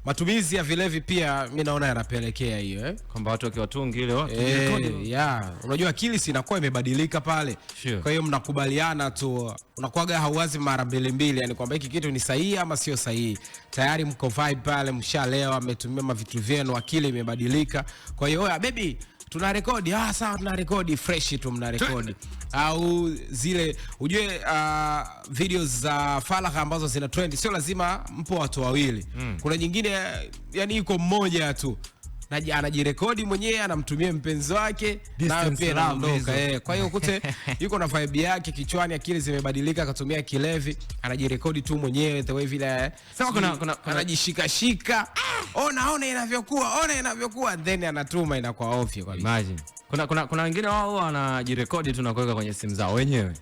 matumizi ya vilevi pia mimi naona yanapelekea hiyo kwamba watu wakiwatungi ile watu unajua akili si inakuwa imebadilika pale. Sure. Kwa hiyo mnakubaliana tu, unakuwaga hauwazi mara mbili, yani kwamba hiki kitu ni sahihi ama sio sahihi. Tayari mko vibe pale, mshalewa, mmetumia mavitu vyenu, akili imebadilika. Kwa hiyo baby tuna rekodi, sawa tuna rekodi fresh tu, mna rekodi au zile ujue videos za falagha ambazo zina trend sio lazima mpo watu wawili. Kuna nyingine yani yuko mmoja tu anajirekodi mwenyewe, anamtumia mpenzi wake na pia anaondoka. Kwa hiyo kute yuko na vibe yake kichwani, akili zimebadilika, akatumia kilevi, anajirekodi tu mwenyewe the way vile sasa kuna anajishika ona inavyokuwa then anatuma, inakuwa ovyo kwa imagine. Kuna wengine wao wanajirekodi tu na kuweka kwenye simu zao wenyewe.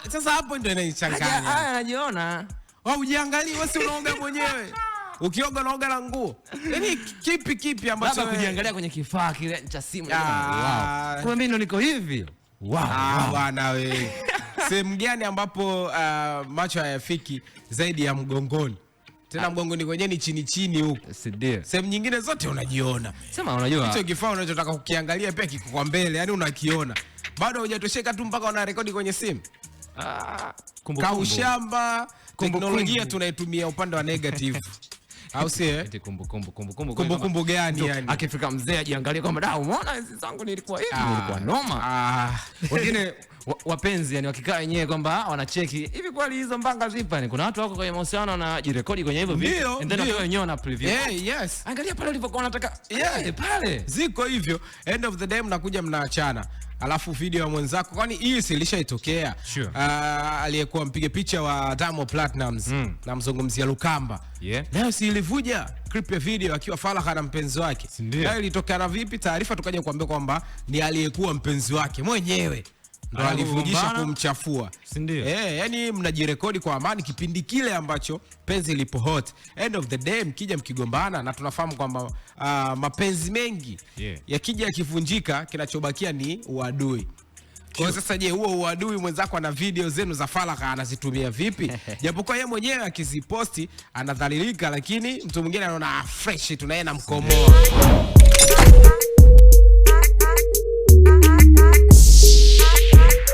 Sasa hapo ndio inanichanganya. Anajiona wao, ujiangalie wewe, unaoga mwenyewe. Ukioga unaoga na nguo. Yaani kipi ambacho labda kujiangalia kwenye kifaa kile cha simu. Kwa mimi ndo niko hivi. Bwana wewe. Sehemu gani ambapo macho hayafiki zaidi ya mgongoni? Tena mgongoni kwenyewe ni chini huko. Sehemu nyingine zote unajiona. Sema unajua. Hicho kifaa unachotaka kukiangalia pia kiko kwa mbele, yani unakiona. Bado hujatosheka tu mpaka una rekodi kwenye simu. Kaushamba, teknolojia tunaitumia upande wa negative. Au si kumbukumbu gani yani? Akifika mzee ajiangalie kwamba umeona hizi zangu nilikuwa hivi, nilikuwa noma. Wengine wapenzi yani wakikaa wenyewe kwamba wanacheki hivi kweli hizo mbanga zipo. Yani kuna watu wako kwenye mahusiano na jirekodi kwenye hivyo vitu, and then wao wenyewe na preview. Yes. Angalia pale ulipokuwa unataka pale. Ziko hivyo, end of the day mnakuja mnaachana. Alafu video ya mwenzako, kwani hii silishaitokea. Sure. Aliyekuwa mpige picha wa Diamond Platnumz na mzungumzia Lukamba. Nayo si ilivuja clip ya video akiwa falagha na mpenzi wake. Nayo ilitokana vipi? Taarifa tukaje kuambia kwamba ni aliyekuwa mpenzi wake mwenyewe ndo alivujisha kumchafua. Yani mnajirekodi kwa amani kipindi kile ambacho penzi lipo hot. End of the day mkija mkigombana, na tunafahamu kwamba mapenzi mengi yakija yakivunjika kinachobakia ni uadui. Kwa sasa je, huo uadui mwenzako ana video zenu za falagha anazitumia vipi? Japokuwa yeye mwenyewe akiziposti anadhalilika, lakini mtu mwingine anaona fresh tunaye na mkomoa.